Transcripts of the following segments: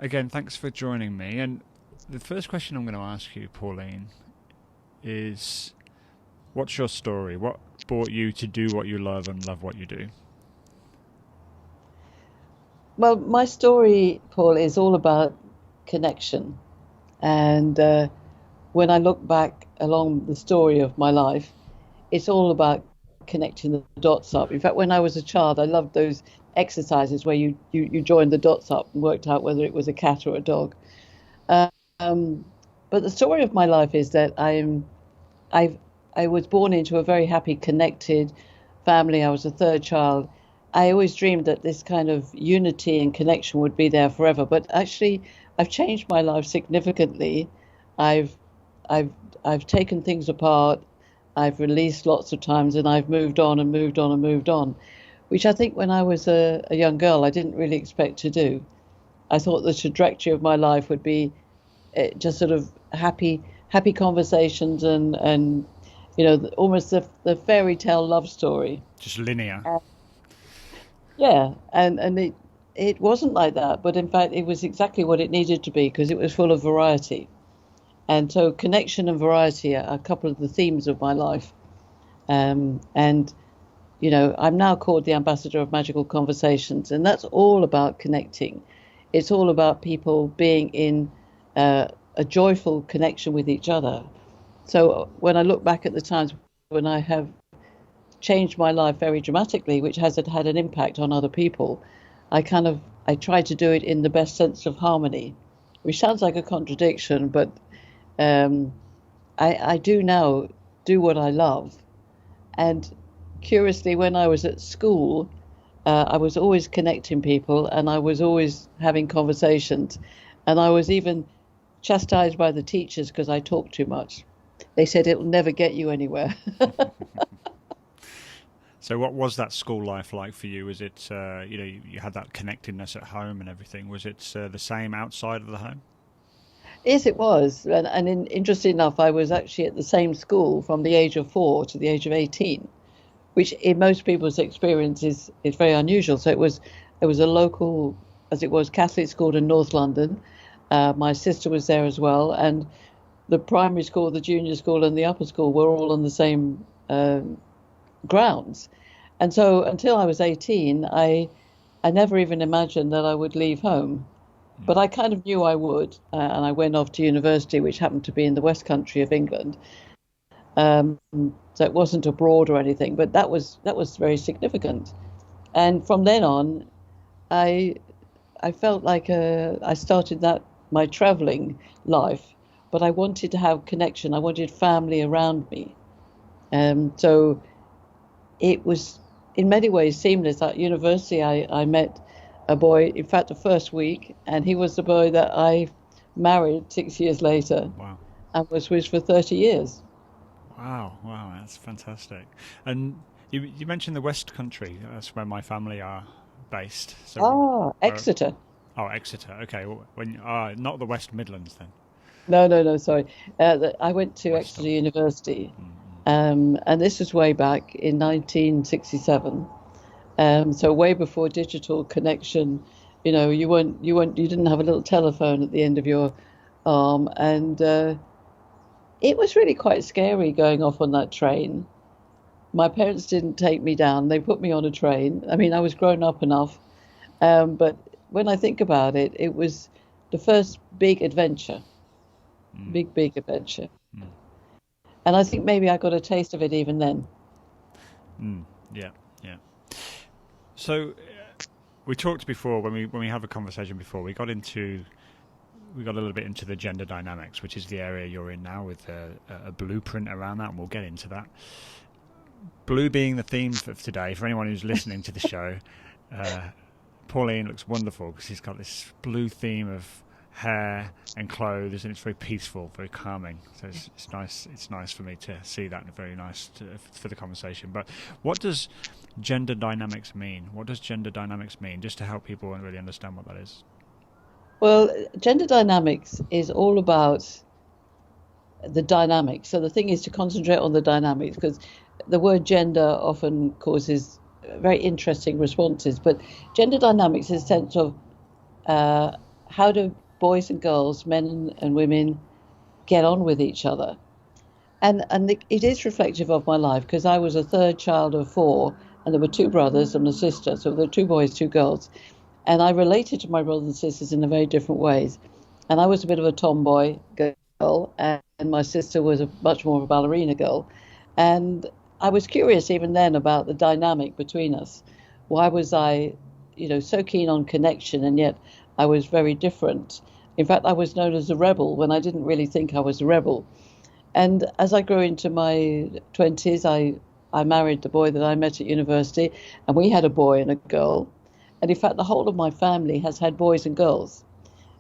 again, thanks for joining me. And the first question I'm going to ask you, Pauline, is what's your story? What brought you to do what you love and love what you do? Well, my story, Paul, is all about connection. And when I look back along the story of my life, it's all about connecting the dots up. In fact, when I was a child, I loved those exercises where you joined the dots up and worked out whether it was a cat or a dog. Um, but the story of my life is that I I was born into a very happy, connected family. I was a third child. I always dreamed that this kind of unity and connection would be there forever. But actually, I've changed my life significantly. I've I've I've taken things apart. I've released lots of times, and I've moved on and moved on and moved on, which I think when I was a young girl, I didn't really expect to do. I thought the trajectory of my life would be just sort of happy conversations and almost the fairy tale love story. Just linear. Yeah, and it wasn't like that, but in fact it was exactly what it needed to be because it was full of variety. And so connection and variety are a couple of the themes of my life. And I'm now called the ambassador of magical conversations, and that's all about connecting. It's all about people being in a joyful connection with each other. So when I look back at the times when I have changed my life very dramatically, which has had an impact on other people, I try to do it in the best sense of harmony, which sounds like a contradiction, but I do now do what I love. And curiously, when I was at school, I was always connecting people and I was always having conversations. And I was even chastised by the teachers because I talked too much. They said it'll never get you anywhere. So what was that school life like for you? Was it, you had that connectedness at home and everything. Was it the same outside of the home? Yes, it was. Interesting enough, I was actually at the same school from the age of 4 to the age of 18, which in most people's experience is very unusual. So it was a local, as it was, Catholic school in North London. My sister was there as well. And the primary school, the junior school and the upper school were all on the same grounds. And so until I was 18, I never even imagined that I would leave home. But I kind of knew I would, and I went off to university, which happened to be in the West Country of England. So it wasn't abroad or anything, but that was very significant. And from then on, I felt like I started my traveling life, but I wanted to have connection. I wanted family around me. So it was in many ways seamless. At university, I met a boy, in fact, the first week, and he was the boy that I married 6 years later. Wow. And was with for 30 years. Wow, that's fantastic. And you mentioned the West Country. That's where my family are based. So Exeter. Exeter. Okay, well, not the West Midlands then. No, sorry. I went to West Exeter University, Mm-hmm. and this was way back in 1967. So way before digital connection, you didn't have a little telephone at the end of your arm, and it was really quite scary going off on that train. My parents didn't take me down; they put me on a train. I mean, I was grown up enough, but when I think about it, it was the first big adventure, big adventure, and I think maybe I got a taste of it even then. Yeah. So we talked before when we had a conversation before. We got a little bit into the gender dynamics, which is the area you're in now, with a blueprint around that, and we'll get into that. Blue being the theme for today. For anyone who's listening to the show, Pauline looks wonderful because she's got this blue theme of hair and clothes, and it's very peaceful, very calming. So it's nice. It's nice for me to see that, and very nice for the conversation. But what does gender dynamics mean? What does gender dynamics mean? Just to help people really understand what that is. Well, gender dynamics is all about the dynamics. So the thing is to concentrate on the dynamics, because the word gender often causes very interesting responses. But gender dynamics is a sense of how do boys and girls, men and women, get on with each other? And it is reflective of my life because I was a third child of four, and there were two brothers and a sister, so there were two boys, two girls, and I related to my brothers and sisters in a very different ways. And I was a bit of a tomboy girl, and my sister was much more of a ballerina girl, and I was curious even then about the dynamic between us. Why was I, so keen on connection, and yet I was very different. In fact, I was known as a rebel when I didn't really think I was a rebel. And as I grew into my 20s, I married the boy that I met at university, and we had a boy and a girl. And in fact, the whole of my family has had boys and girls.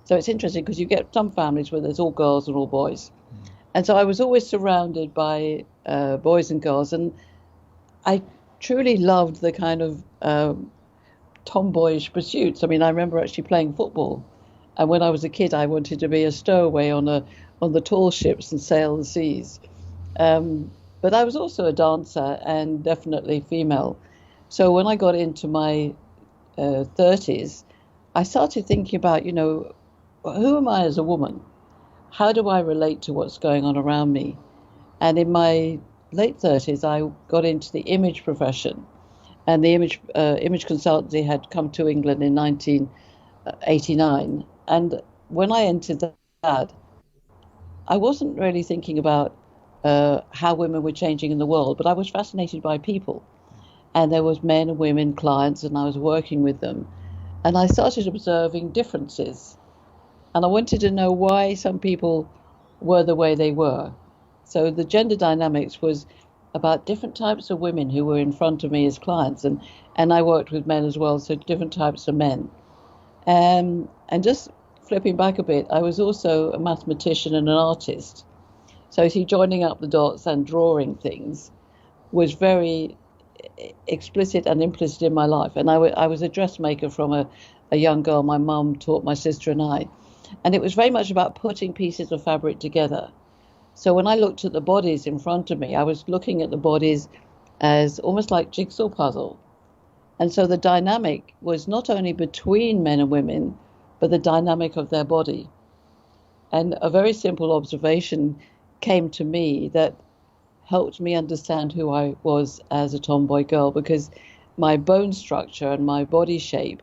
So it's interesting because you get some families where there's all girls and all boys. And so I was always surrounded by boys and girls, and I truly loved the kind of tomboyish pursuits. I mean, I remember actually playing football, and when I was a kid, I wanted to be a stowaway on the tall ships and sail the seas. But I was also a dancer and definitely female. So when I got into my 30s, I started thinking about, who am I as a woman? How do I relate to what's going on around me? And in my late 30s, I got into the image profession. And the image consultancy had come to England in 1989. And when I entered that, I wasn't really thinking about how women were changing in the world, but I was fascinated by people. And there was men and women clients, and I was working with them. And I started observing differences. And I wanted to know why some people were the way they were. So the gender dynamics was about different types of women who were in front of me as clients. And I worked with men as well, so different types of men. And just flipping back a bit, I was also a mathematician and an artist. So see, joining up the dots and drawing things was very explicit and implicit in my life. And I was a dressmaker from a young girl. My mum taught my sister and I. And it was very much about putting pieces of fabric together. So when I looked at the bodies in front of me, I was looking at the bodies as almost like jigsaw puzzle. And so the dynamic was not only between men and women, but the dynamic of their body. And a very simple observation came to me that helped me understand who I was as a tomboy girl, because my bone structure and my body shape,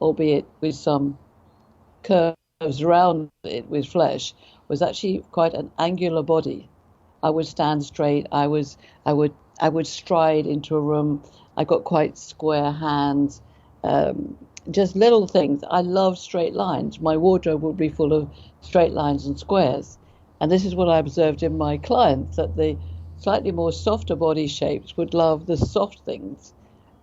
albeit with some curves around it with flesh, was actually quite an angular body. I would stand straight. I would stride into a room. I got quite square hands. Just little things. I love straight lines. My wardrobe would be full of straight lines and squares. And this is what I observed in my clients, that the slightly more softer body shapes would love the soft things,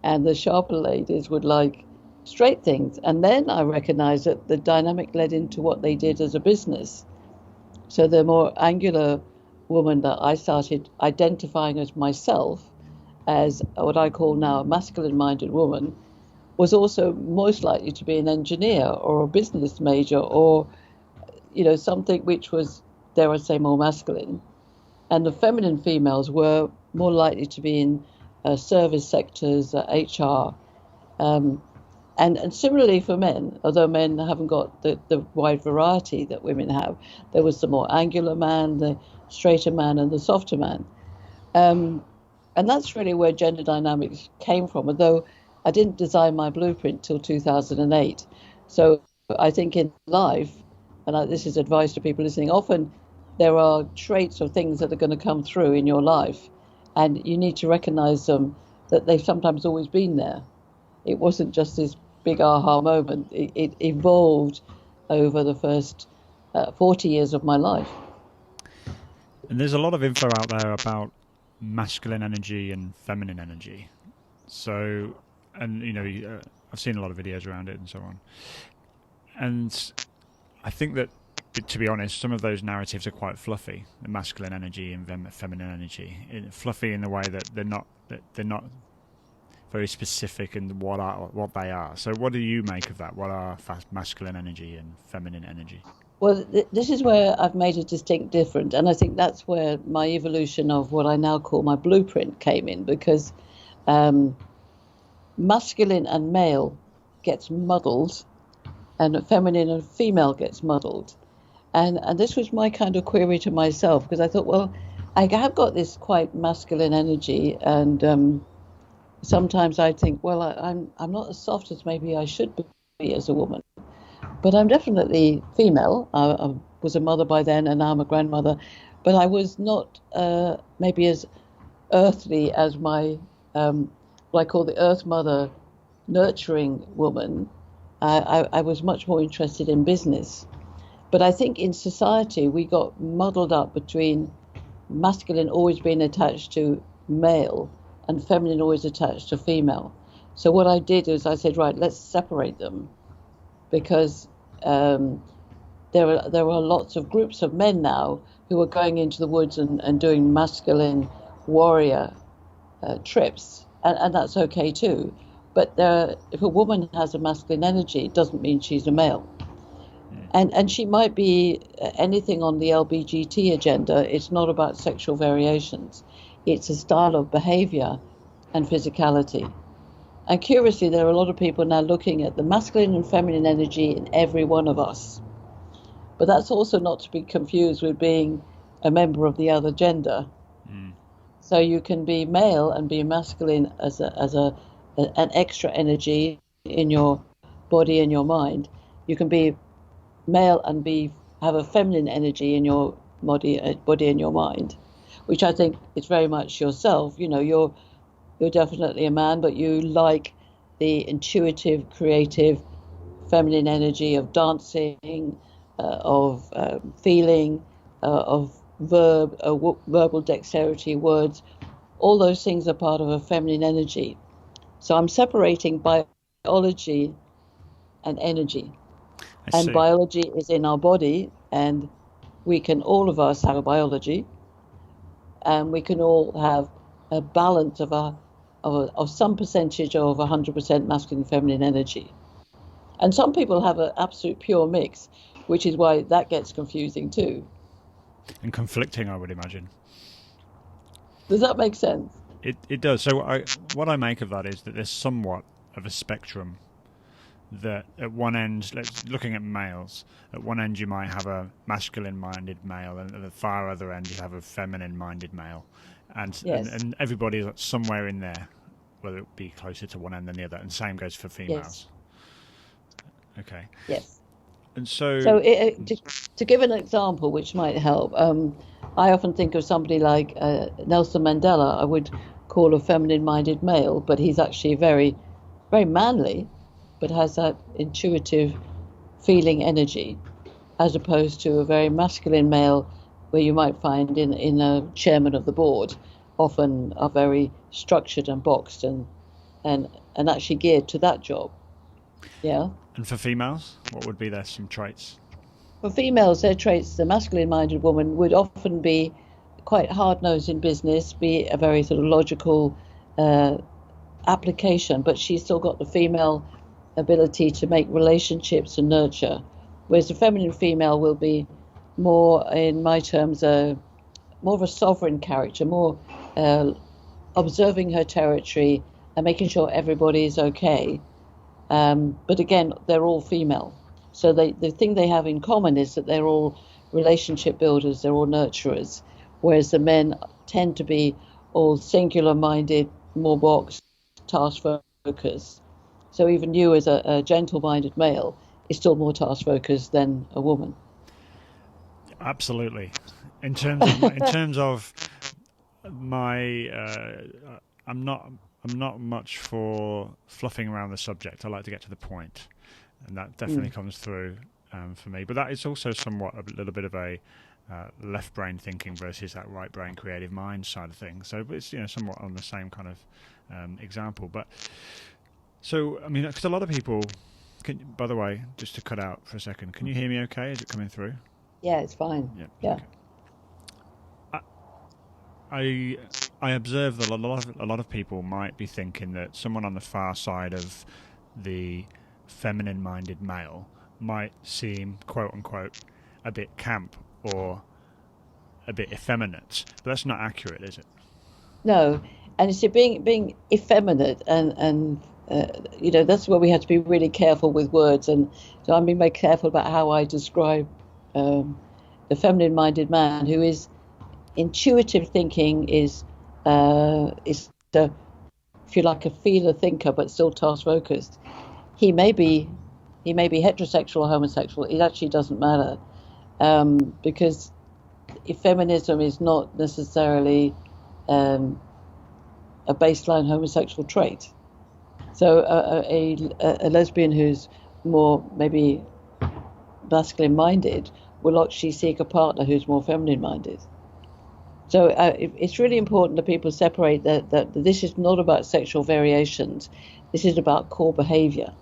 and the sharper ladies would like straight things. And then I recognized that the dynamic led into what they did as a business. So the more angular woman that I started identifying as myself, as what I call now a masculine-minded woman, was also most likely to be an engineer or a business major, or something which was, dare I say, more masculine. And the feminine females were more likely to be in service sectors, HR. And similarly for men, although men haven't got the wide variety that women have, there was the more angular man, the straighter man, and the softer man. And that's really where gender dynamics came from, although I didn't design my blueprint till 2008. So I think in life, and this is advice to people listening, often there are traits or things that are going to come through in your life, and you need to recognize them, that they've sometimes always been there. It wasn't just this big aha moment. It evolved over the first 40 years of my life. And there's a lot of info out there about masculine energy and feminine energy. So, and I've seen a lot of videos around it and so on. And I think that, to be honest, some of those narratives are quite fluffy. The masculine energy and feminine energy, fluffy in the way that they're not very specific in what they are. So, what do you make of that? What are masculine energy and feminine energy? Well, this is where I've made a distinct difference, and I think that's where my evolution of what I now call my blueprint came in, because masculine and male gets muddled and feminine and female gets muddled. And this was my kind of query to myself, because I thought, well, I have got this quite masculine energy, and sometimes I think, well, I'm not as soft as maybe I should be as a woman, but I'm definitely female. I was a mother by then, and now I'm a grandmother, but I was not maybe as earthly as my what I call the Earth Mother nurturing woman. I was much more interested in business. But I think in society we got muddled up between masculine always being attached to male and feminine always attached to female. So what I did is I said, right, let's separate them, because there are lots of groups of men now who are going into the woods and doing masculine warrior trips, and that's okay too. But if a woman has a masculine energy, it doesn't mean she's a male. And she might be anything on the LBGT agenda. It's not about sexual variations. It's a style of behavior and physicality. And curiously, there are a lot of people now looking at the masculine and feminine energy in every one of us. But that's also not to be confused with being a member of the other gender. So you can be male and be masculine as an extra energy in your body and your mind. You can be male and have a feminine energy in your body and your mind, which I think is very much yourself. You know, you're definitely a man, but you like the intuitive, creative, feminine energy of dancing, of feeling, of verbal dexterity, words. All those things are part of a feminine energy. So I'm separating biology and energy. And biology is in our body, and all of us have a biology, and we can all have a balance of some percentage of 100% masculine and feminine energy. And some people have an absolute pure mix, which is why that gets confusing too. And conflicting, I would imagine. Does that make sense? It does. So what I make of that is that there's somewhat of a spectrum. That at one end, looking at males, at one end you might have a masculine-minded male, and at the far other end you have a feminine-minded male, and and everybody's somewhere in there, whether it be closer to one end than the other, and same goes for females. Yes. Okay. Yes. And so to give an example which might help, I often think of somebody like Nelson Mandela. I would call a feminine-minded male, but he's actually very, very manly, but has that intuitive feeling energy, as opposed to a very masculine male where you might find in a chairman of the board, often are very structured and boxed and actually geared to that job. Yeah. And for females, what would be some traits? For females, their traits, the masculine-minded woman would often be quite hard-nosed in business, be a very sort of logical application, but she's still got the female ability to make relationships and nurture, whereas the feminine female will be more, in my terms, more of a sovereign character, more observing her territory and making sure everybody is okay. But again, they're all female. So the thing they have in common is that they're all relationship builders, they're all nurturers, whereas the men tend to be all singular-minded, more boxed, task-focused. So even you, as a gentle-minded male, is still more task-focused than a woman. Absolutely. In terms of my, I'm not much for fluffing around the subject. I like to get to the point, and that definitely comes through for me. But that is also somewhat a little bit of a left brain thinking versus that right brain creative mind side of things. So it's somewhat on the same kind of example, but. So, I mean, because a lot of people, by the way, just to cut out for a second, can you hear me okay? Is it coming through? Yeah, it's fine. Yeah. Okay. I observe that a lot of people might be thinking that someone on the far side of the feminine-minded male might seem, quote-unquote, a bit camp or a bit effeminate. But that's not accurate, is it? No. And you see, being effeminate and that's where we have to be really careful with words. And so I'm being very careful about how I describe the feminine-minded man who is intuitive thinking, is if you like, a feeler thinker, but still task focused. He may be heterosexual or homosexual. It actually doesn't matter, because if feminism is not necessarily a baseline homosexual trait. So a lesbian who's more maybe masculine minded will actually seek a partner who's more feminine minded. So it's really important that people separate that this is not about sexual variations. This is about core behavior.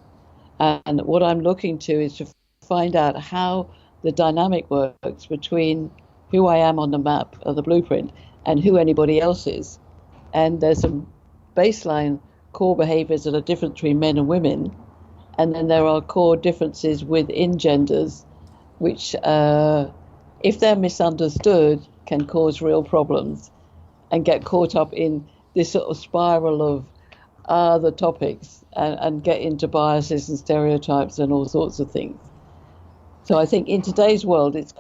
And what I'm looking to is to find out how the dynamic works between who I am on the map or the blueprint and who anybody else is. And there's some baseline core behaviors that are different between men and women. And then there are core differences within genders, which, if they're misunderstood, can cause real problems and get caught up in this sort of spiral of other topics and get into biases and stereotypes and all sorts of things. So I think in today's world, it's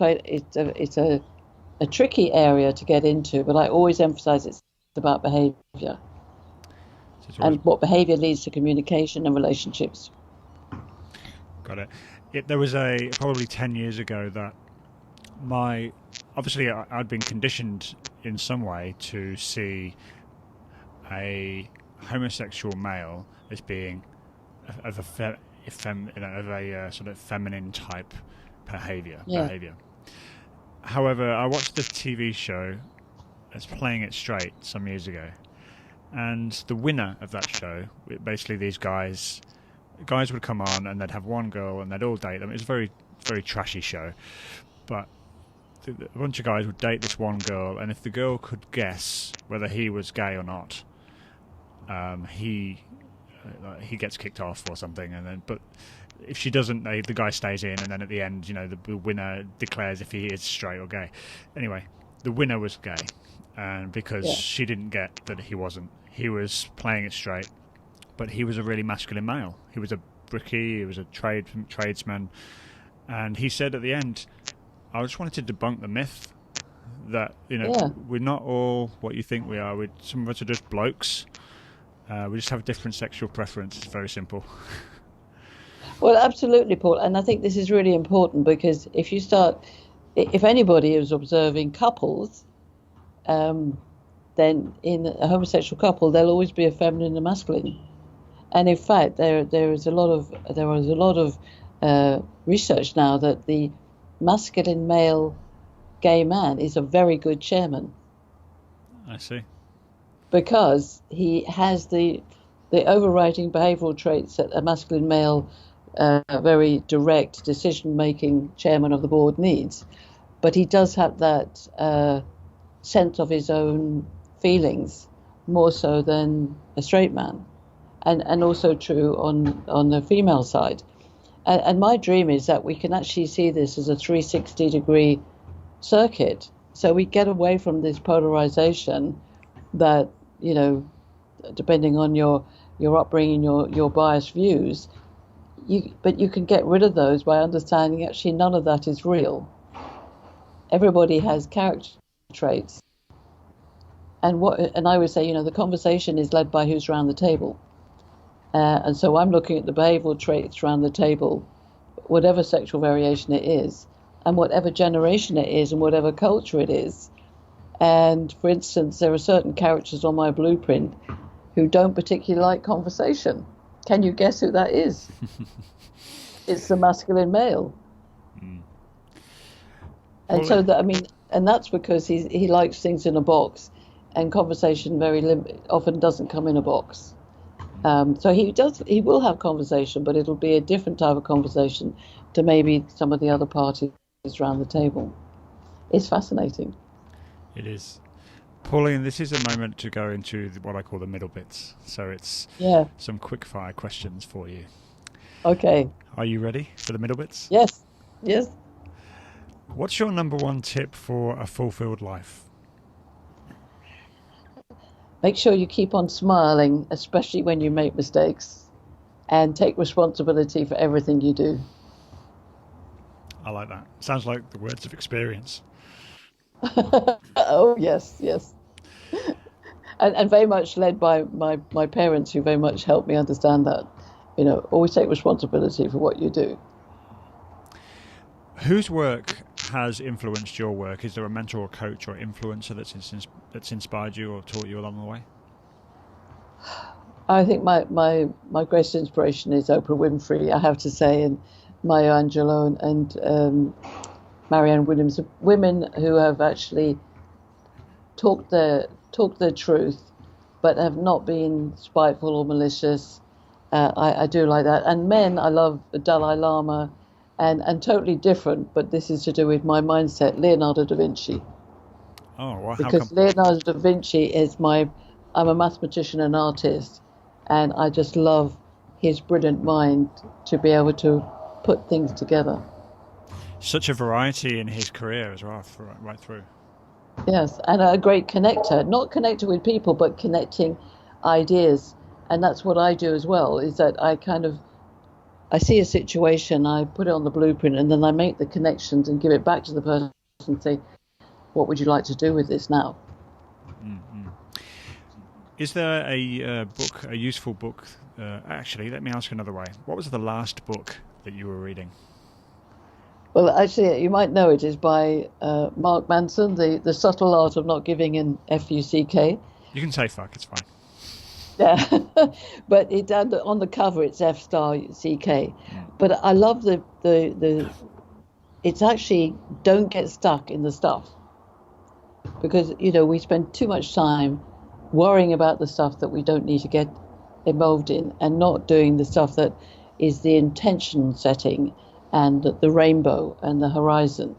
a tricky area to get into, but I always emphasize it's about behavior and what behavior leads to communication and relationships. Got it. There was probably 10 years ago that obviously I'd been conditioned in some way to see a homosexual male as being of a sort of feminine type behavior. However, I watched the TV show as Playing It Straight some years ago, and the winner of that show, basically these guys would come on and they'd have one girl and they'd all date them. It was a very, very trashy show, but a bunch of guys would date this one girl, and if the girl could guess whether he was gay or not, he gets kicked off or something. And then, but if she doesn't, the guy stays in, and then at the end, the winner declares if he is straight or gay. Anyway, the winner was gay, and because she didn't get that he wasn't. He was playing it straight, but he was a really masculine male. He was a brickie. He was a tradesman, and he said at the end, I just wanted to debunk the myth that we're not all what you think we are. Some of us are just blokes. We just have a different sexual preference. It's very simple. Well, absolutely, Paul. And I think this is really important because if anybody is observing couples, then in a homosexual couple, there'll always be a feminine and a masculine. And in fact, there is a lot of research now that the masculine male gay man is a very good chairman. I see. Because he has the overriding behavioural traits that a masculine male, very direct decision-making chairman of the board needs. But he does have that sense of his own feelings more so than a straight man, and also true on the female side. And my dream is that we can actually see this as a 360-degree circuit. So we get away from this polarization that, depending on your upbringing, your biased views, but you can get rid of those by understanding actually none of that is real. Everybody has character traits. And I would say, the conversation is led by who's around the table. And so I'm looking at the behavioural traits around the table, whatever sexual variation it is, and whatever generation it is, and whatever culture it is. And for instance, there are certain characters on my blueprint who don't particularly like conversation. Can you guess who that is? It's the masculine male. Mm. And so and that's because he likes things in a box, and conversation often doesn't come in a box. So he will have conversation, but it'll be a different type of conversation to maybe some of the other parties around the table. It's fascinating. It is. Pauline, this is a moment to go into what I call the middle bits. So it's some quick fire questions for you. Okay. Are you ready for the middle bits? Yes. What's your number one tip for a fulfilled life? Make sure you keep on smiling, especially when you make mistakes. and take responsibility for everything you do. I like that. Sounds like the words of experience. Oh, yes, yes. And very much led by my parents, who very much helped me understand that. Always take responsibility for what you do. Whose work has influenced your work? Is there a mentor or coach or influencer that's inspired you or taught you along the way? I think my greatest inspiration is Oprah Winfrey, I have to say, and Maya Angelou and Marianne Williams, women who have actually talked their truth, but have not been spiteful or malicious. I do like that. And men, I love the Dalai Lama, and totally different, but this is to do with my mindset, Leonardo da Vinci. Oh, well, because Leonardo da Vinci is I'm a mathematician and artist, and I just love his brilliant mind to be able to put things together. Such a variety in his career as well, right through. Yes, and a great connector, not connected with people, but connecting ideas. And that's what I do as well, is that I see a situation, I put it on the blueprint, and then I make the connections and give it back to the person and say, what would you like to do with this now? Mm-hmm. Is there a useful book? Actually, let me ask another way. What was the last book that you were reading? Well, actually, you might know it is by Mark Manson, The Subtle Art of Not Giving an F-U-C-K. You can say fuck, it's fine. Yeah, but on the cover it's F*C-K. But I love the it's actually don't get stuck in the stuff, because we spend too much time worrying about the stuff that we don't need to get involved in, and not doing the stuff that is the intention setting and the rainbow and the horizon.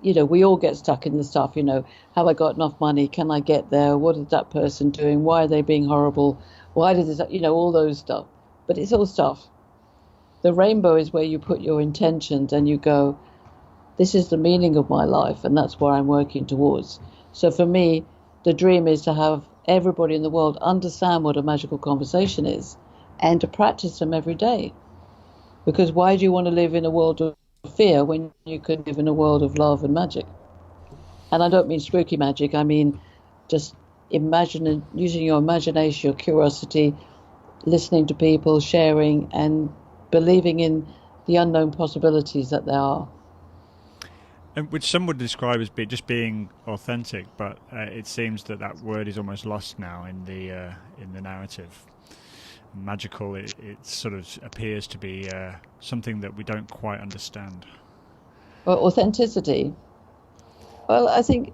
We all get stuck in the stuff, have I got enough money? Can I get there? What is that person doing? Why are they being horrible? Why did this, all those stuff. But it's all stuff. The rainbow is where you put your intentions and you go, this is the meaning of my life, and that's what I'm working towards. So for me, the dream is to have everybody in the world understand what a magical conversation is and to practice them every day. Because why do you want to live in a world of fear when you could live in a world of love and magic? And I don't mean spooky magic, I mean just imagine, using your imagination, your curiosity, listening to people, sharing, and believing in the unknown possibilities that there are. And which some would describe as just being authentic, but it seems that word is almost lost now in the narrative. Magical, it sort of appears to be something that we don't quite understand. Well, authenticity. Well, I think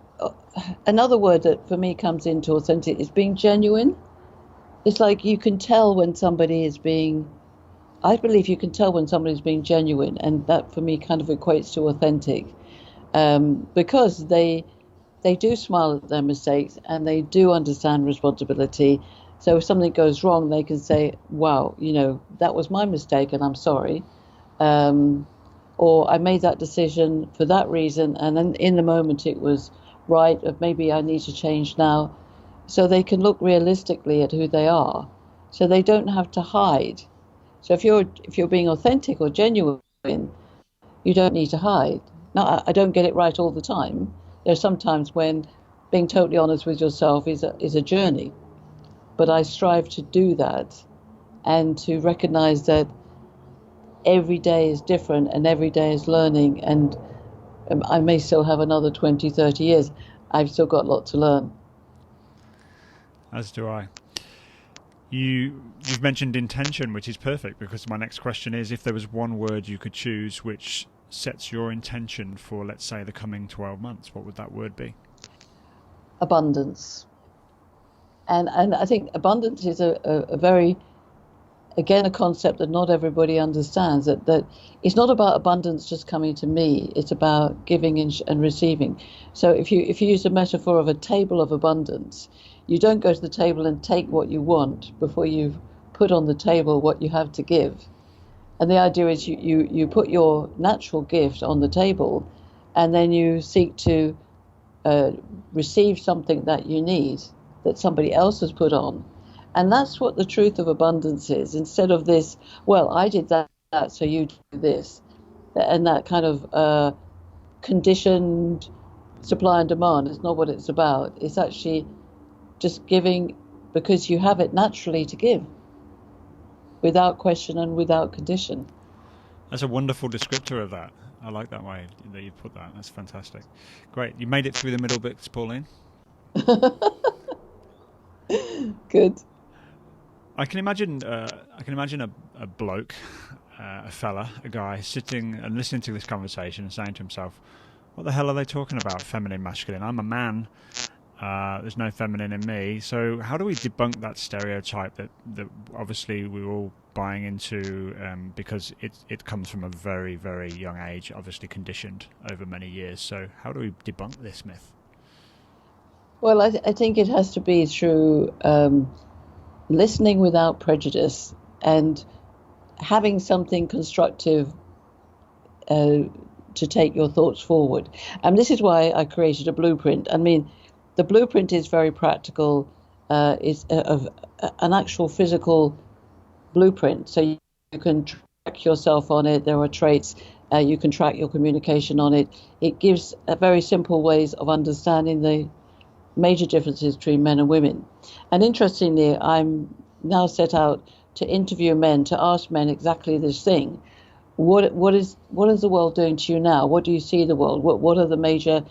another word that for me comes into authentic is being genuine. It's like you can tell when somebody is being, I believe you can tell when somebody's being genuine, and that for me kind of equates to authentic, because they do smile at their mistakes and they do understand responsibility. So if something goes wrong, they can say, wow, that was my mistake and I'm sorry. Or I made that decision for that reason, and then in the moment it was right, or maybe I need to change now. So they can look realistically at who they are. So they don't have to hide. So if you're being authentic or genuine, you don't need to hide. Now, I don't get it right all the time. There's sometimes when being totally honest with yourself is a journey. But I strive to do that and to recognize that every day is different and every day is learning, and I may still have another 20, 30 years. I've still got a lot to learn. As do I. You've mentioned intention, which is perfect, because my next question is, if there was one word you could choose which sets your intention for, let's say, the coming 12 months, what would that word be? Abundance. And I think abundance is a very, again, a concept that not everybody understands, that it's not about abundance just coming to me, it's about giving and receiving. So if you use a metaphor of a table of abundance, you don't go to the table and take what you want before you've put on the table what you have to give. And the idea is you put your natural gift on the table, and then you seek to receive something that you need, that somebody else has put on. And that's what the truth of abundance is. Instead of this, well, I did that, so you do this, and that kind of conditioned supply and demand is not what it's about. It's actually just giving because you have it naturally to give, without question and without condition. That's a wonderful descriptor of that. I like that way that you put that. That's fantastic. Great. You made it through the middle bits, Pauline. Good. I can imagine a bloke, a fella, a guy sitting and listening to this conversation and saying to himself, "What the hell are they talking about? Feminine, masculine? I'm a man. There's no feminine in me." So how do we debunk that stereotype that obviously we're all buying into because it comes from a very, very young age, obviously conditioned over many years. So how do we debunk this myth? Well, I think it has to be through listening without prejudice and having something constructive to take your thoughts forward. And this is why I created a blueprint. I mean, the blueprint is very practical. It's an actual physical blueprint. So you can track yourself on it. There are traits. You can track your communication on it. It gives very simple ways of understanding the major differences between men and women. And interestingly, I'm now set out to interview men, to ask men exactly this thing. What is the world doing to you now? What do you see the world? What are the major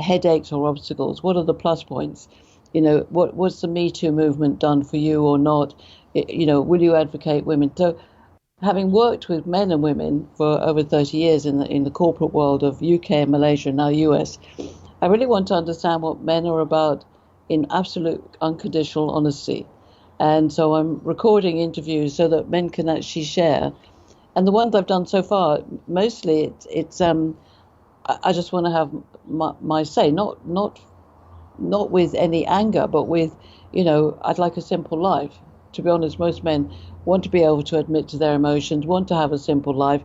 headaches or obstacles? What are the plus points? What's the Me Too movement done for you or not? Will you advocate women? So, having worked with men and women for over 30 years in the corporate world of UK and Malaysia, now US, I really want to understand what men are about in absolute unconditional honesty. And so I'm recording interviews so that men can actually share. And the ones I've done so far, mostly it's I just want to have my say, not with any anger, but with, I'd like a simple life. To be honest, most men want to be able to admit to their emotions, want to have a simple life,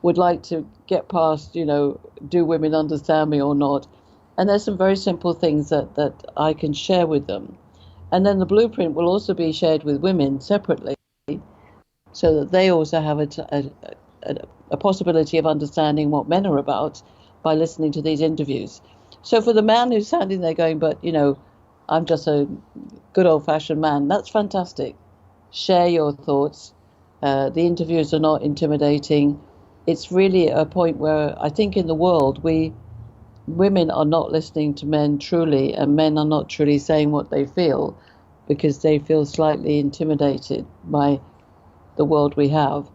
would like to get past, do women understand me or not? And there's some very simple things that I can share with them. And then the blueprint will also be shared with women separately so that they also have a possibility of understanding what men are about by listening to these interviews. So for the man who's standing there going, but, I'm just a good old-fashioned man, that's fantastic. Share your thoughts. The interviews are not intimidating. It's really a point where I think in the world women are not listening to men truly, and men are not truly saying what they feel because they feel slightly intimidated by the world we have.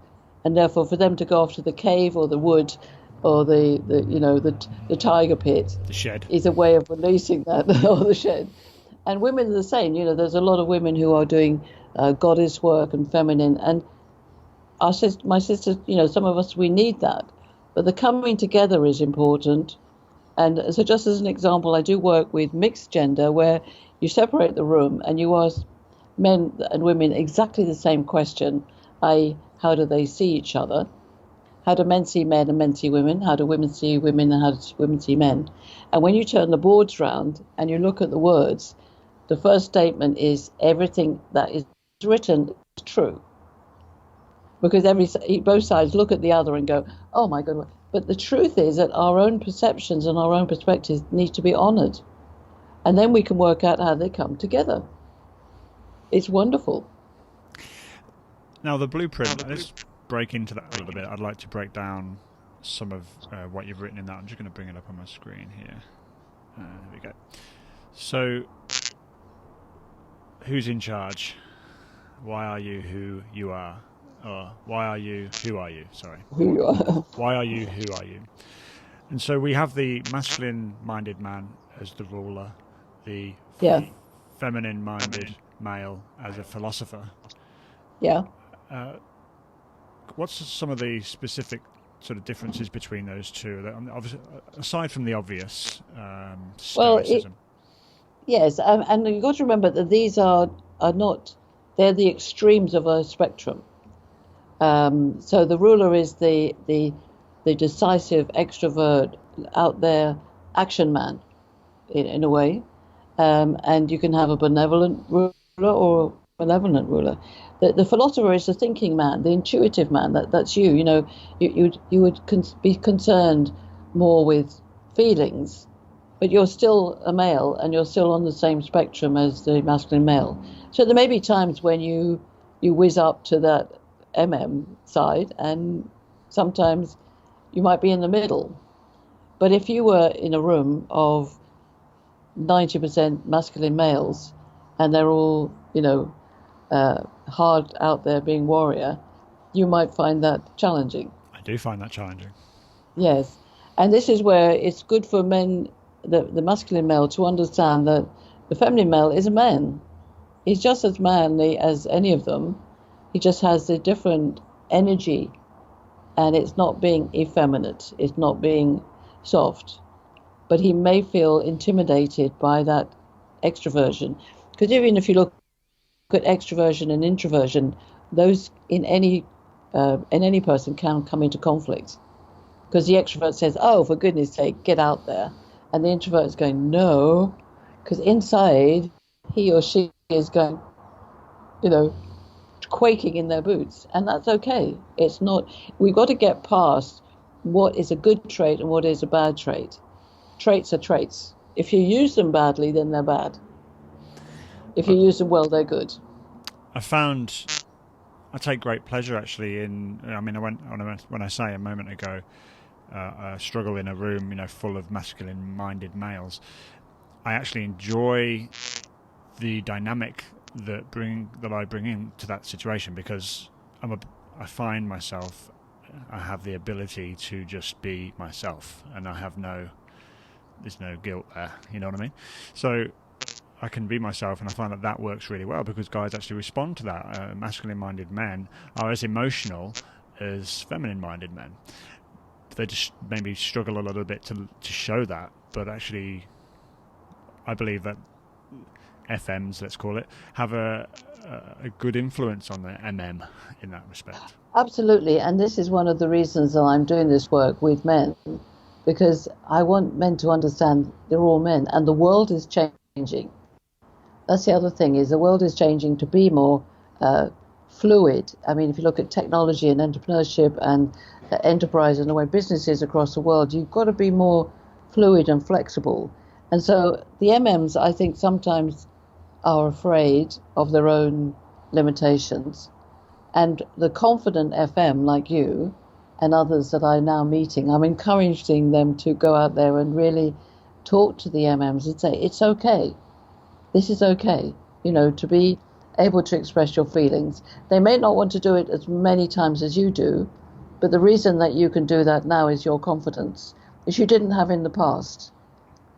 And therefore for them to go off to the cave or the wood or the tiger pit, the shed, is a way of releasing that, or the shed. And women are the same. There's a lot of women who are doing goddess work and feminine, and my sisters, some of us, we need that. But the coming together is important. And so just as an example, I do work with mixed gender where you separate the room and you ask men and women exactly the same question, i.e., how do they see each other? How do men see men and men see women? How do women see women and how do women see men? And when you turn the boards round and you look at the words, the first statement is everything that is written is true. Because both sides look at the other and go, oh my God. But the truth is that our own perceptions and our own perspectives need to be honoured. And then we can work out how they come together. It's wonderful. Now, the blueprint, let's break into that a little bit. I'd like to break down some of what you've written in that. I'm just going to bring it up on my screen here. There we go. So, who's in charge? Why are you who you are? Or why are you who are you? Sorry. Who you are. Why are you who are you? And so we have the masculine-minded man as the ruler, the feminine-minded male as a philosopher. Yeah. What's some of the specific sort of differences between those two? Obviously, aside from the obvious stoicism. Yes, and you've got to remember that these are not, they're the extremes of a spectrum. So the ruler is the decisive, extrovert, out there action man, in a way. And you can have a benevolent ruler or malevolent ruler. The philosopher is the thinking man, the intuitive man. That's you. You know, you would be concerned more with feelings, but you're still a male and you're still on the same spectrum as the masculine male. So there may be times when you whiz up to that side, and sometimes you might be in the middle. But if you were in a room of 90% masculine males and they're all, hard out there being warrior, you might find that challenging. I do find that challenging. Yes. And this is where it's good for men, the masculine male, to understand that the feminine male is a man. He's just as manly as any of them. He just has a different energy. And it's not being effeminate. It's not being soft. But he may feel intimidated by that extroversion. Because even if you look at extroversion and introversion, those in any person can come into conflict. Because the extrovert says, "Oh, for goodness sake, get out there," and the introvert is going, "No," because inside he or she is going, quaking in their boots, and that's okay. It's not. We've got to get past what is a good trait and what is a bad trait. Traits are traits. If you use them badly, then they're bad. If you use them well, they're good. I take great pleasure actually in. I mean, when I say a moment ago, a struggle in a room, full of masculine-minded males. I actually enjoy the dynamic that I bring into that situation, because I find myself. I have the ability to just be myself, and there's no guilt there. You know what I mean? So I can be myself, and I find that works really well, because guys actually respond to that. Masculine-minded men are as emotional as feminine-minded men. They just maybe struggle a little bit to show that, but actually I believe that FMs, let's call it, have a good influence on the MM in that respect. Absolutely, and this is one of the reasons that I'm doing this work with men, because I want men to understand they're all men, and the world is changing. That's the other thing, is the world is changing to be more fluid. I mean, if you look at technology and entrepreneurship and enterprise and the way businesses across the world, you've got to be more fluid and flexible. And so the MMs, I think, sometimes are afraid of their own limitations. And the confident FM like you and others that I'm now meeting, I'm encouraging them to go out there and really talk to the MMs and say, it's okay. This is okay, to be able to express your feelings. They may not want to do it as many times as you do, but the reason that you can do that now is your confidence, which you didn't have in the past.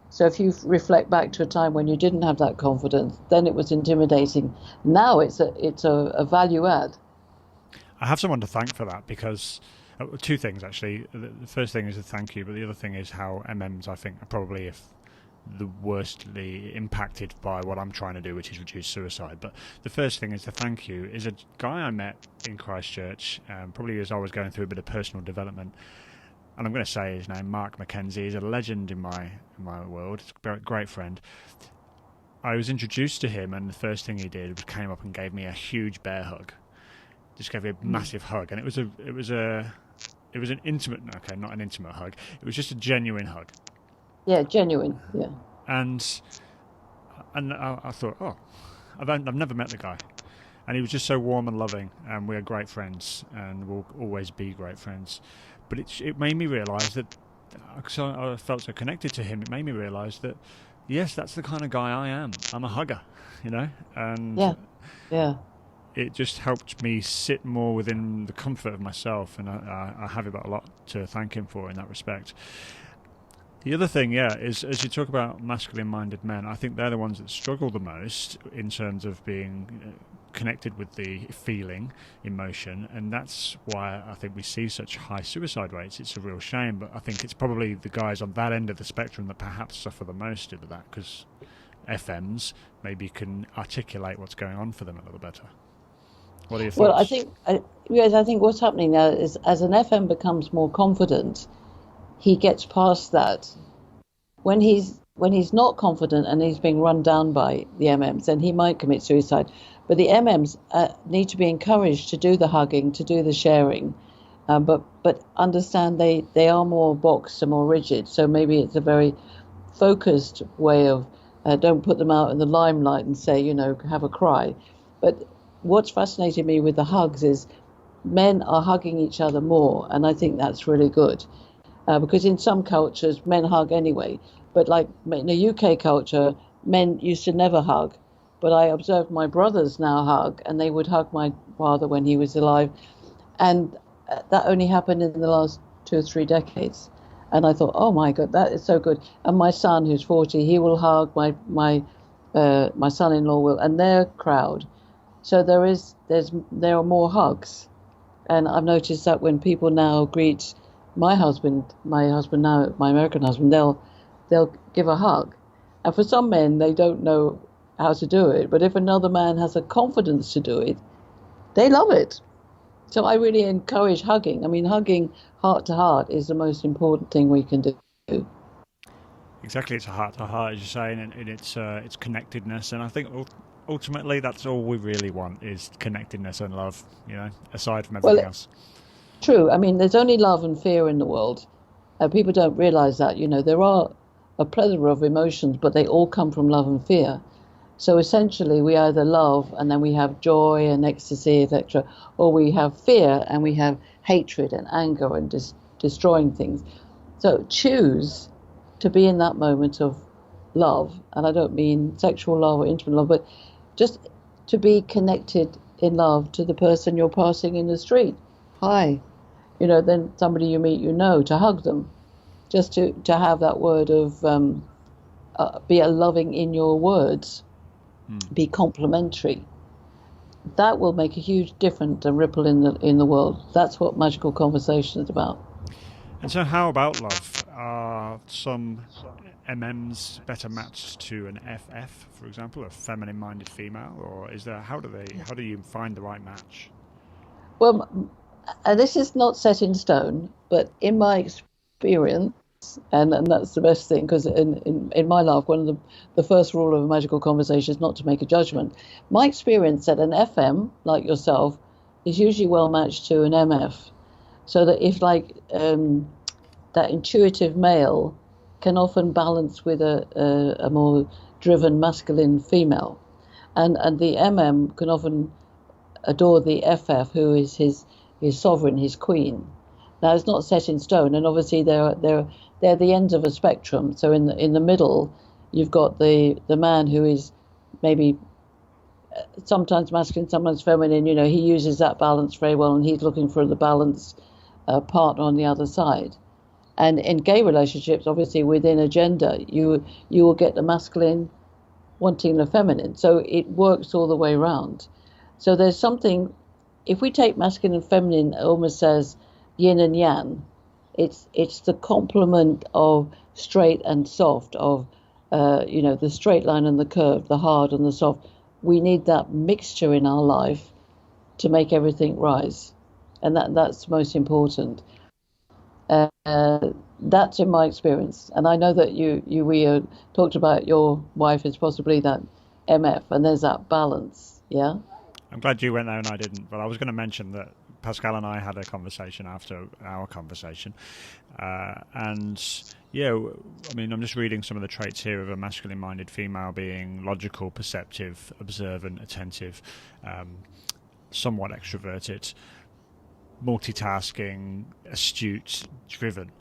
So if you reflect back to a time when you didn't have that confidence, then it was intimidating. Now it's a value add. I have someone to thank for that, because two things actually. The first thing is a thank you, but the other thing is how MMs, I think, are probably the worstly impacted by what I'm trying to do, which is reduce suicide. But the first thing is the thank you is a guy I met in Christchurch, probably as I was going through a bit of personal development. And I'm going to say his name, Mark McKenzie. He's a legend in my world. He's a great friend. I was introduced to him, and the first thing he did was came up and gave me a huge bear hug. Just gave me a massive hug, and it was an intimate. Okay, not an intimate hug. It was just a genuine hug. Yeah, genuine. Yeah. And I thought, I've never met the guy, and he was just so warm and loving, and we are great friends, and we'll always be great friends. But it made me realise that, because I felt so connected to him, it made me realise that, yes, that's the kind of guy I am. I'm a hugger, and yeah. It just helped me sit more within the comfort of myself, and I have a lot to thank him for in that respect. The other thing, is as you talk about masculine-minded men, I think they're the ones that struggle the most in terms of being connected with the feeling, emotion, and that's why I think we see such high suicide rates. It's a real shame, but I think it's probably the guys on that end of the spectrum that perhaps suffer the most of that, because FMs maybe can articulate what's going on for them a little better. What are your thoughts? Well, I think what's happening now is, as an FM becomes more confident, he gets past that. When he's when he's not confident and he's being run down by the MMs, then he might commit suicide. But the MMs need to be encouraged to do the hugging, to do the sharing, but understand they are more boxed and more rigid. So maybe it's a very focused way of don't put them out in the limelight and say, have a cry. But what's fascinated me with the hugs is men are hugging each other more, and I think that's really good. Because in some cultures, men hug anyway. But like in the UK culture, men used to never hug. But I observed my brothers now hug, and they would hug my father when he was alive. And that only happened in the last 2 or 3 decades. And I thought, oh my God, that is so good. And my son, who's 40, he will hug, my son-in-law will, and their crowd. So there are more hugs. And I've noticed that when people now greet my husband now, my American husband, they'll give a hug. And for some men, they don't know how to do it. But if another man has a confidence to do it, they love it. So I really encourage hugging. I mean, hugging heart to heart is the most important thing we can do. Exactly, it's a heart to heart, as you say, and it's connectedness. And I think ultimately that's all we really want is connectedness and love, aside from everything else. True. I mean, there's only love and fear in the world. People don't realize that. There are a plethora of emotions, but they all come from love and fear. So essentially, we either love and then we have joy and ecstasy, etc., or we have fear and we have hatred and anger and destroying things. So choose to be in that moment of love, and I don't mean sexual love or intimate love, but just to be connected in love to the person you're passing in the street. Hi. Then somebody you meet, to hug them, just to have that word of be a loving in your words, be complimentary. That will make a huge difference and ripple in the world. That's what Magical Conversation is about. And so, how about love? Are some MMs better matched to an FF, for example, a feminine-minded female, or is there? How do you find the right match? Well, this is not set in stone, but in my experience, and that's the best thing, because in my life, one of the first rule of a magical conversation is not to make a judgment. My experience that an FM, like yourself, is usually well matched to an MF. So that if that intuitive male can often balance with a more driven masculine female. And the MM can often adore the FF, who is his sovereign, his queen. Now, it's not set in stone, and obviously they're the ends of a spectrum. So in the middle, you've got the man who is maybe sometimes masculine, sometimes feminine. He uses that balance very well, and he's looking for the balanced partner on the other side. And in gay relationships, obviously within a gender, you will get the masculine wanting the feminine. So it works all the way around. So there's something. If we take masculine and feminine almost as yin and yang, it's the complement of straight and soft, of the straight line and the curve, the hard and the soft. We need that mixture in our life to make everything rise, and that's most important. That's in my experience, and I know that we talked about your wife is possibly that MF, and there's that balance, yeah. I'm glad you went there and I didn't, but I was going to mention that Pascal and I had a conversation after our conversation, and I'm just reading some of the traits here of a masculine-minded female being logical, perceptive, observant, attentive, somewhat extroverted, multitasking, astute, driven,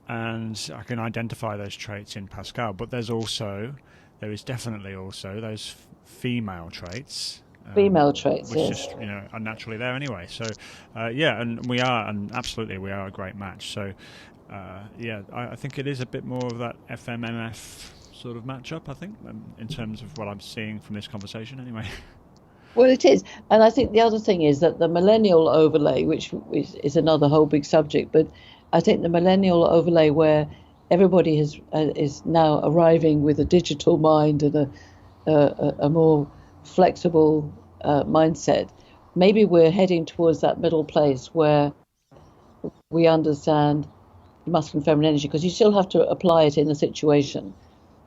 and I can identify those traits in Pascal. But there is definitely also those female traits. Female traits, which yes. just are naturally there anyway. So and absolutely we are a great match. So I think it is a bit more of that FMMF sort of matchup. I think in terms of what I'm seeing from this conversation, anyway. Well, it is, and I think the other thing is that the millennial overlay, which is another whole big subject, but I think the millennial overlay where everybody is now arriving with a digital mind and a more flexible mindset, maybe we're heading towards that middle place where we understand masculine feminine energy, because you still have to apply it in a situation.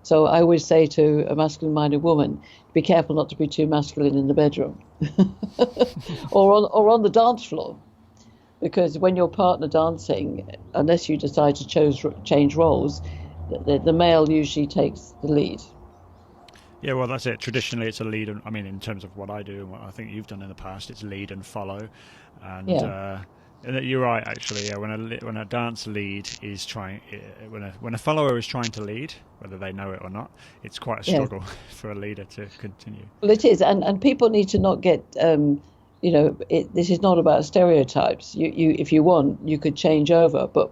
So I always say to a masculine-minded woman, be careful not to be too masculine in the bedroom or on the dance floor. Because when your partner dancing, unless you decide to change roles, the male usually takes the lead. Yeah, well, that's it. Traditionally, it's a lead. I mean, in terms of what I do and what I think you've done in the past, it's lead and follow. And Yeah. you're right, actually. Yeah, when a dance lead is when a follower is trying to lead, whether they know it or not, it's quite a Yes. struggle for a leader to continue. Well, it is, and people need to not get, this is not about stereotypes. If you want, you could change over, but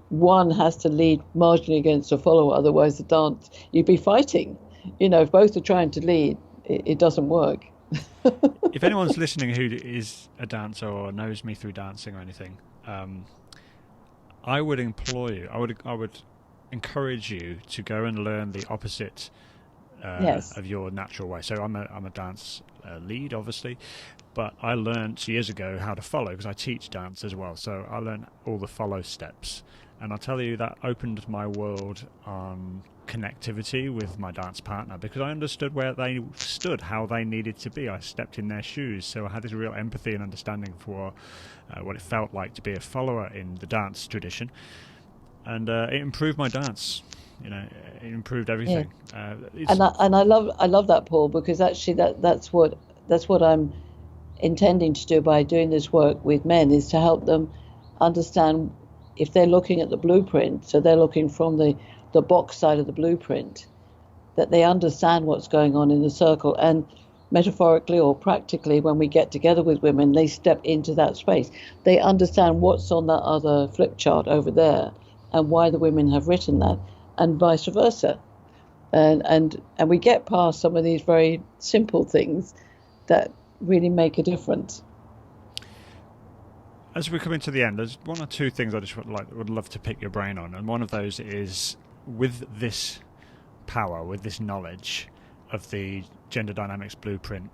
one has to lead marginally against a follower, otherwise the dance, you'd be fighting. If both are trying to lead, it doesn't work. If anyone's listening who is a dancer or knows me through dancing or anything, I would implore you. I would encourage you to go and learn the opposite Yes. of your natural way. So I'm a dance lead, obviously, but I learned years ago how to follow because I teach dance as well. So I learned all the follow steps, and I'll tell you that opened my world on connectivity with my dance partner because I understood where they stood, how they needed to be. I stepped in their shoes, so I had this real empathy and understanding for what it felt like to be a follower in the dance tradition, and it improved my dance. It improved Yeah. everything. And I love that, Paul, because actually that's what I'm intending to do by doing this work with men, is to help them understand, if they're looking at the blueprint, so they're looking from the box side of the blueprint, that they understand what's going on in the circle. And metaphorically or practically, when we get together with women, they step into that space. They understand what's on that other flip chart over there and why the women have written that, and vice versa. And we get past some of these very simple things that really make a difference. As we're coming to the end, there's one or two things I just would love to pick your brain on, and one of those is, with this power, with this knowledge of the gender dynamics blueprint,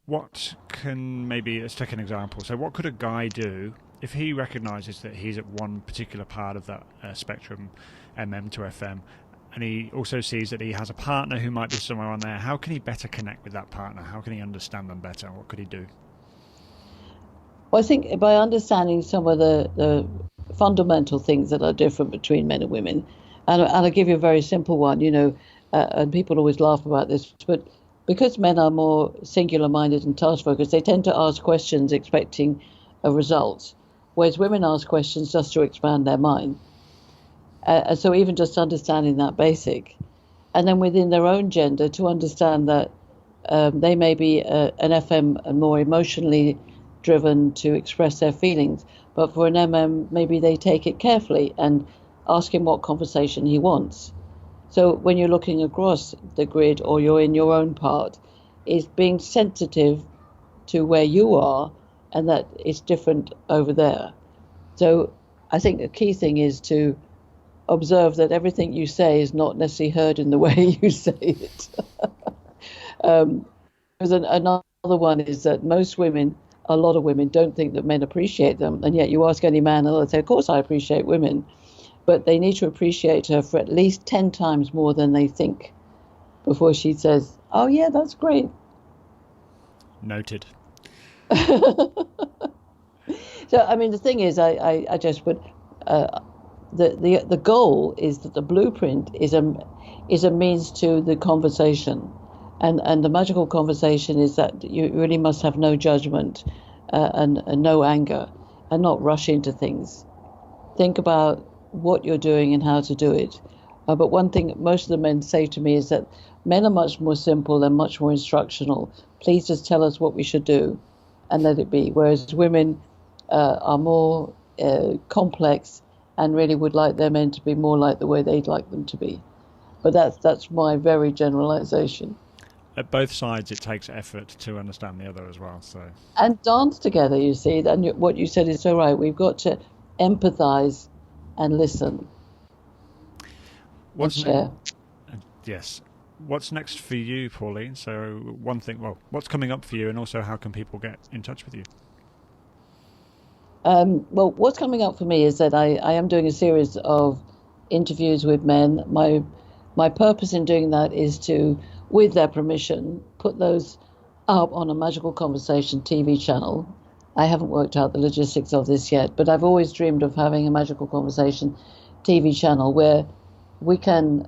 what can, maybe let's take an example. So what could a guy do if he recognises that he's at one particular part of that spectrum, MM to FM, and he also sees that he has a partner who might be somewhere on there? How can he better connect with that partner? How can he understand them better? What could he do? Well, I think by understanding some of the fundamental things that are different between men and women, and I'll give you a very simple one, and people always laugh about this, but because men are more singular-minded and task-focused, they tend to ask questions expecting a result, whereas women ask questions just to expand their mind. So even just understanding that basic, and then within their own gender, to understand that they may be an FM and more emotionally driven to express their feelings, but for an MM, maybe they take it carefully and ask him what conversation he wants. So when you're looking across the grid or you're in your own part, is being sensitive to where you are and that it's different over there. So I think the key thing is to observe that everything you say is not necessarily heard in the way you say it. Another one is that a lot of women don't think that men appreciate them, and yet you ask any man and they'll say, of course I appreciate women, but they need to appreciate her for at least 10 times more than they think before she says, oh yeah, that's great. Noted. So I mean, the thing is, I just put the goal is that the blueprint is a means to the conversation, and the magical conversation is that you really must have no judgment and no anger, and not rush into things. Think about what you're doing and how to do it. But one thing most of the men say to me is that men are much more simple and much more instructional. Please just tell us what we should do and let it be. Whereas women are more complex and really would like their men to be more like the way they'd like them to be. But that's my very generalization. At both sides, it takes effort to understand the other as well. So, and dance together, you see. And what you said is so right. We've got to empathize and listen and share. Yes. What's next for you, Pauline? So one thing, well, what's coming up for you, and also how can people get in touch with you? Well, what's coming up for me is that I am doing a series of interviews with men. My purpose in doing that is to, with their permission, put those up on a Magical Conversation TV channel. I haven't worked out the logistics of this yet, but I've always dreamed of having a Magical Conversation TV channel where we can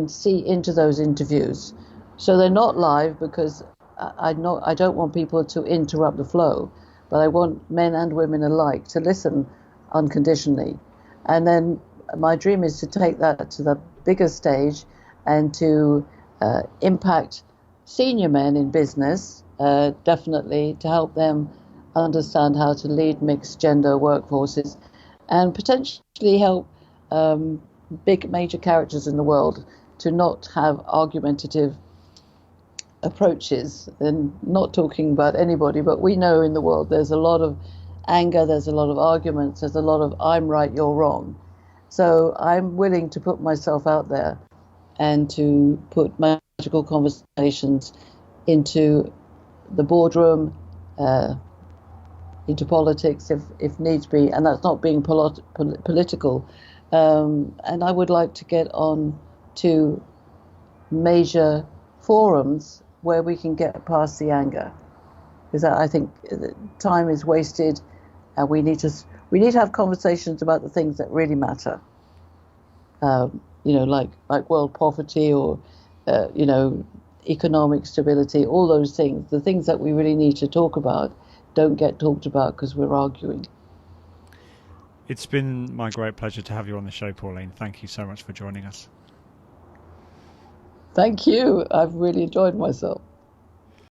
see into those interviews. So they're not live because I don't want people to interrupt the flow, but I want men and women alike to listen unconditionally. And then my dream is to take that to the bigger stage and to impact senior men in business, definitely, to help them understand how to lead mixed gender workforces and potentially help big major characters in the world to not have argumentative approaches. And not talking about anybody, but we know in the world there's a lot of anger, there's a lot of arguments, there's a lot of I'm right, you're wrong. So I'm willing to put myself out there and to put Magical Conversations into the boardroom, into politics if needs be, and that's not being political. And I would like to get on to major forums where we can get past the anger, because I think time is wasted, and we need to have conversations about the things that really matter. Like world poverty or economic stability, all those things. The things that we really need to talk about don't get talked about because we're arguing. It's been my great pleasure to have you on the show, Pauline. Thank you so much for joining us. Thank you. I've really enjoyed myself.